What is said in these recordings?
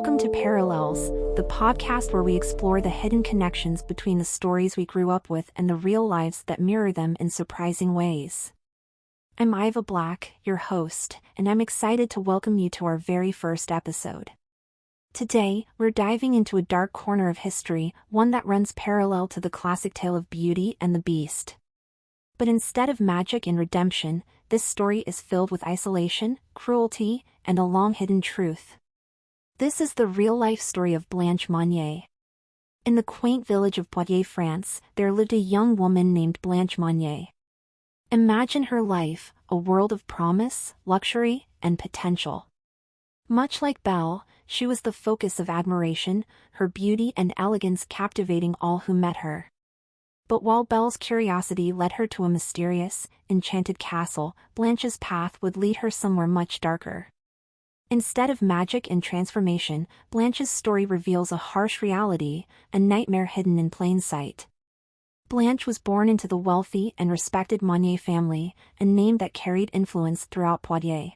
Welcome to Parallels, the podcast where we explore the hidden connections between the stories we grew up with and the real lives that mirror them in surprising ways. I'm Iva Black, your host, and I'm excited to welcome you to our very first episode. Today, we're diving into a dark corner of history, one that runs parallel to the classic tale of Beauty and the Beast. But instead of magic and redemption, this story is filled with isolation, cruelty, and a long-hidden truth. This is the real-life story of Blanche Monnier. In the quaint village of Poitiers, France, there lived a young woman named Blanche Monnier. Imagine her life, a world of promise, luxury, and potential. Much like Belle, she was the focus of admiration, her beauty and elegance captivating all who met her. But while Belle's curiosity led her to a mysterious, enchanted castle, Blanche's path would lead her somewhere much darker. Instead of magic and transformation, Blanche's story reveals a harsh reality, a nightmare hidden in plain sight. Blanche was born into the wealthy and respected Monnier family, a name that carried influence throughout Poitiers.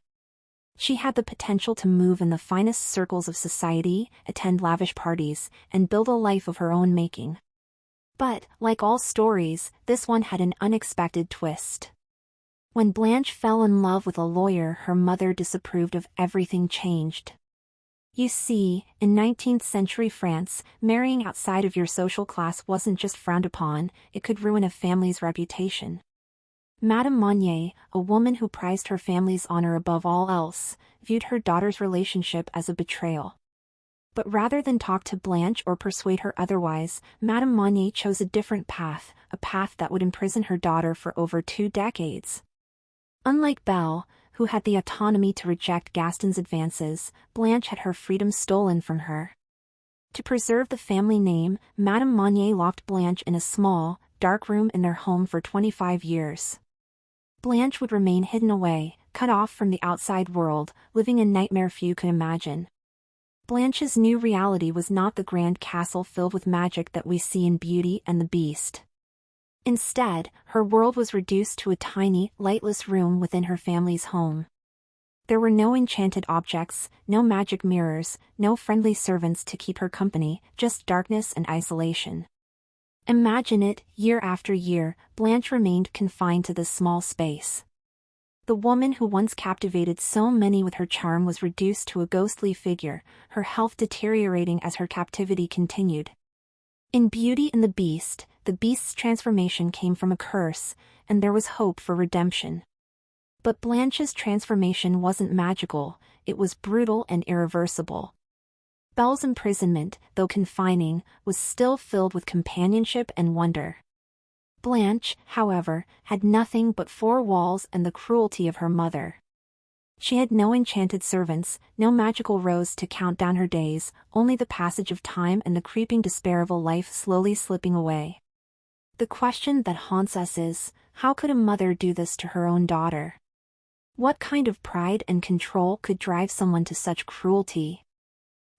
She had the potential to move in the finest circles of society, attend lavish parties, and build a life of her own making. But, like all stories, this one had an unexpected twist. When Blanche fell in love with a lawyer her mother disapproved of, everything changed. You see, in 19th century France, marrying outside of your social class wasn't just frowned upon, it could ruin a family's reputation. Madame Monnier, a woman who prized her family's honor above all else, viewed her daughter's relationship as a betrayal. But rather than talk to Blanche or persuade her otherwise, Madame Monnier chose a different path, a path that would imprison her daughter for over 2 decades. Unlike Belle, who had the autonomy to reject Gaston's advances, Blanche had her freedom stolen from her. To preserve the family name, Madame Monnier locked Blanche in a small, dark room in their home for 25 years. Blanche would remain hidden away, cut off from the outside world, living a nightmare few could imagine. Blanche's new reality was not the grand castle filled with magic that we see in Beauty and the Beast. Instead, her world was reduced to a tiny, lightless room within her family's home. There were no enchanted objects, no magic mirrors, no friendly servants to keep her company, just darkness and isolation. Imagine it, year after year, Blanche remained confined to this small space. The woman who once captivated so many with her charm was reduced to a ghostly figure, her health deteriorating as her captivity continued. In Beauty and the Beast's transformation came from a curse, and there was hope for redemption. But Blanche's transformation wasn't magical, it was brutal and irreversible. Belle's imprisonment, though confining, was still filled with companionship and wonder. Blanche, however, had nothing but 4 walls and the cruelty of her mother. She had no enchanted servants, no magical rose to count down her days, only the passage of time and the creeping despair of a life slowly slipping away. The question that haunts us is, how could a mother do this to her own daughter? What kind of pride and control could drive someone to such cruelty?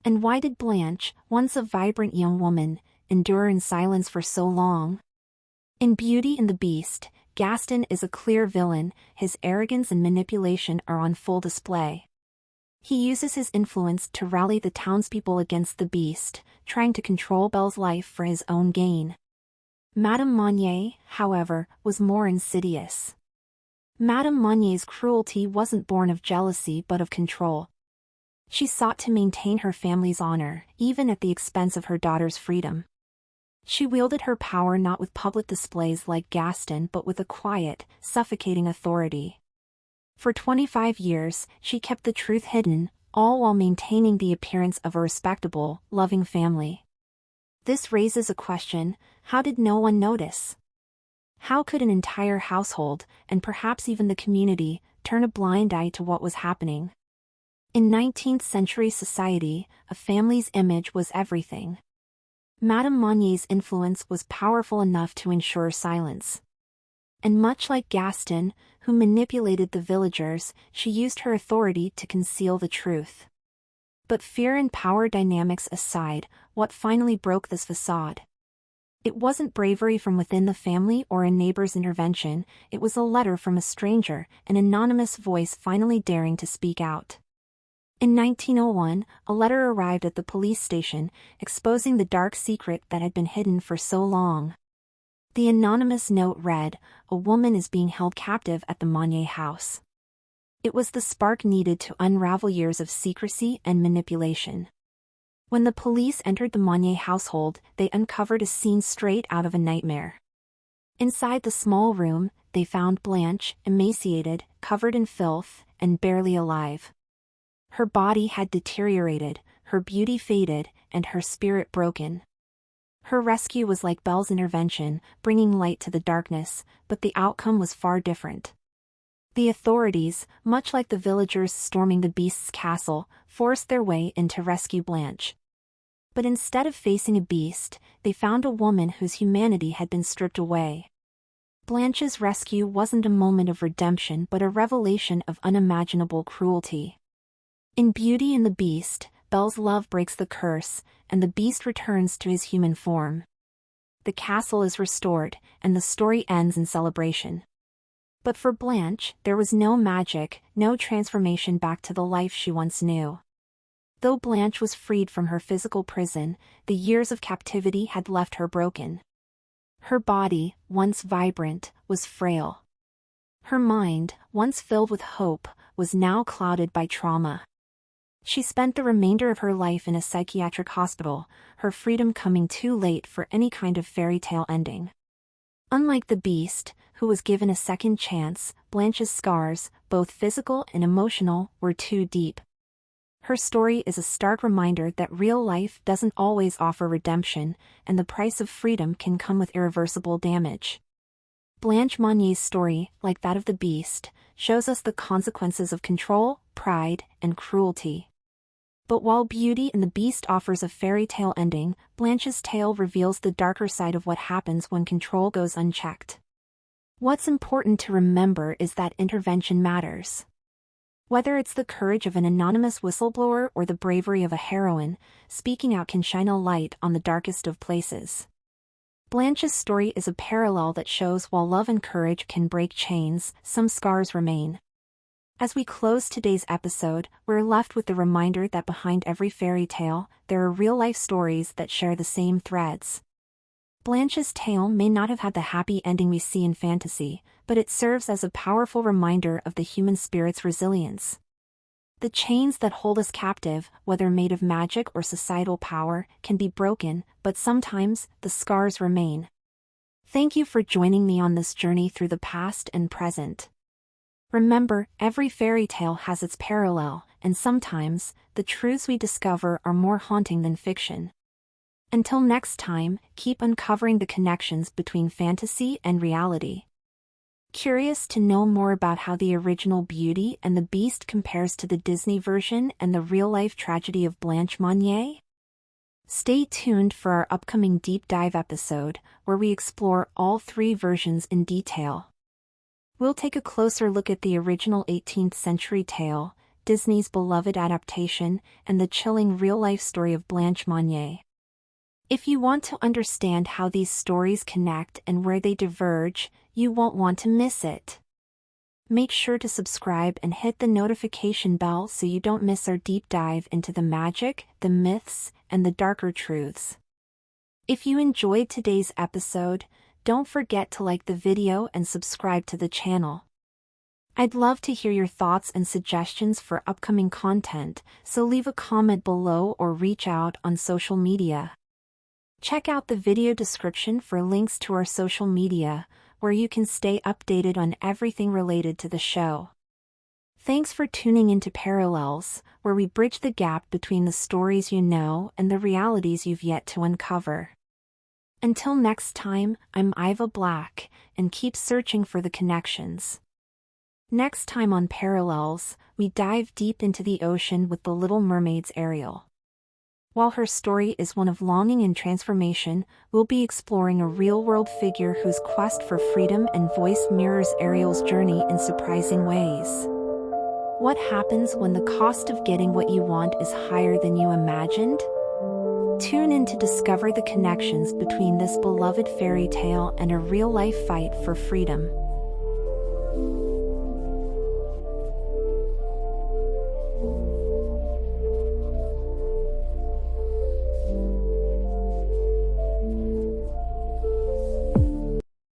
And why did Blanche, once a vibrant young woman, endure in silence for so long? In Beauty and the Beast, Gaston is a clear villain, his arrogance and manipulation are on full display. He uses his influence to rally the townspeople against the Beast, trying to control Belle's life for his own gain. Madame Monnier, however, was more insidious. Madame Monnier's cruelty wasn't born of jealousy but of control. She sought to maintain her family's honor, even at the expense of her daughter's freedom. She wielded her power not with public displays like Gaston but with a quiet, suffocating authority. For 25 years, she kept the truth hidden, all while maintaining the appearance of a respectable, loving family. This raises a question: how did no one notice? How could an entire household, and perhaps even the community, turn a blind eye to what was happening? In 19th century society, a family's image was everything. Madame Monnier's influence was powerful enough to ensure silence. And much like Gaston, who manipulated the villagers, she used her authority to conceal the truth. But fear and power dynamics aside, what finally broke this facade? It wasn't bravery from within the family or a neighbor's intervention, it was a letter from a stranger, an anonymous voice finally daring to speak out. In 1901, a letter arrived at the police station, exposing the dark secret that had been hidden for so long. The anonymous note read, "A woman is being held captive at the Monnier house." It was the spark needed to unravel years of secrecy and manipulation. When the police entered the Monnier household, they uncovered a scene straight out of a nightmare. Inside the small room, they found Blanche, emaciated, covered in filth, and barely alive. Her body had deteriorated, her beauty faded, and her spirit broken. Her rescue was like Belle's intervention, bringing light to the darkness, but the outcome was far different. The authorities, much like the villagers storming the beast's castle, forced their way in to rescue Blanche. But instead of facing a beast, they found a woman whose humanity had been stripped away. Blanche's rescue wasn't a moment of redemption but a revelation of unimaginable cruelty. In Beauty and the Beast, Belle's love breaks the curse, and the beast returns to his human form. The castle is restored, and the story ends in celebration. But for Blanche, there was no magic, no transformation back to the life she once knew. Though Blanche was freed from her physical prison, the years of captivity had left her broken. Her body, once vibrant, was frail. Her mind, once filled with hope, was now clouded by trauma. She spent the remainder of her life in a psychiatric hospital, her freedom coming too late for any kind of fairy tale ending. Unlike the beast, who was given a second chance, Blanche's scars, both physical and emotional, were too deep. Her story is a stark reminder that real life doesn't always offer redemption, and the price of freedom can come with irreversible damage. Blanche Monnier's story, like that of the beast, shows us the consequences of control, pride, and cruelty. But while Beauty and the Beast offers a fairy tale ending, Blanche's tale reveals the darker side of what happens when control goes unchecked. What's important to remember is that intervention matters. Whether it's the courage of an anonymous whistleblower or the bravery of a heroine, speaking out can shine a light on the darkest of places. Blanche's story is a parallel that shows while love and courage can break chains, some scars remain. As we close today's episode, we're left with the reminder that behind every fairy tale, there are real-life stories that share the same threads. Blanche's tale may not have had the happy ending we see in fantasy, but it serves as a powerful reminder of the human spirit's resilience. The chains that hold us captive, whether made of magic or societal power, can be broken, but sometimes, the scars remain. Thank you for joining me on this journey through the past and present. Remember, every fairy tale has its parallel, and sometimes, the truths we discover are more haunting than fiction. Until next time, keep uncovering the connections between fantasy and reality. Curious to know more about how the original Beauty and the Beast compares to the Disney version and the real-life tragedy of Blanche Monnier? Stay tuned for our upcoming deep dive episode, where we explore all three versions in detail. We'll take a closer look at the original 18th century tale, Disney's beloved adaptation, and the chilling real-life story of Blanche Monnier. If you want to understand how these stories connect and where they diverge, you won't want to miss it. Make sure to subscribe and hit the notification bell so you don't miss our deep dive into the magic, the myths, and the darker truths. If you enjoyed today's episode, don't forget to like the video and subscribe to the channel. I'd love to hear your thoughts and suggestions for upcoming content, so leave a comment below or reach out on social media. Check out the video description for links to our social media, where you can stay updated on everything related to the show. Thanks for tuning into Parallels, where we bridge the gap between the stories you know and the realities you've yet to uncover. Until next time, I'm Aida Black, and keep searching for the connections. Next time on Parallels, we dive deep into the ocean with the Little Mermaid's Ariel. While her story is one of longing and transformation, we'll be exploring a real-world figure whose quest for freedom and voice mirrors Ariel's journey in surprising ways. What happens when the cost of getting what you want is higher than you imagined? Tune in to discover the connections between this beloved fairy tale and a real-life fight for freedom.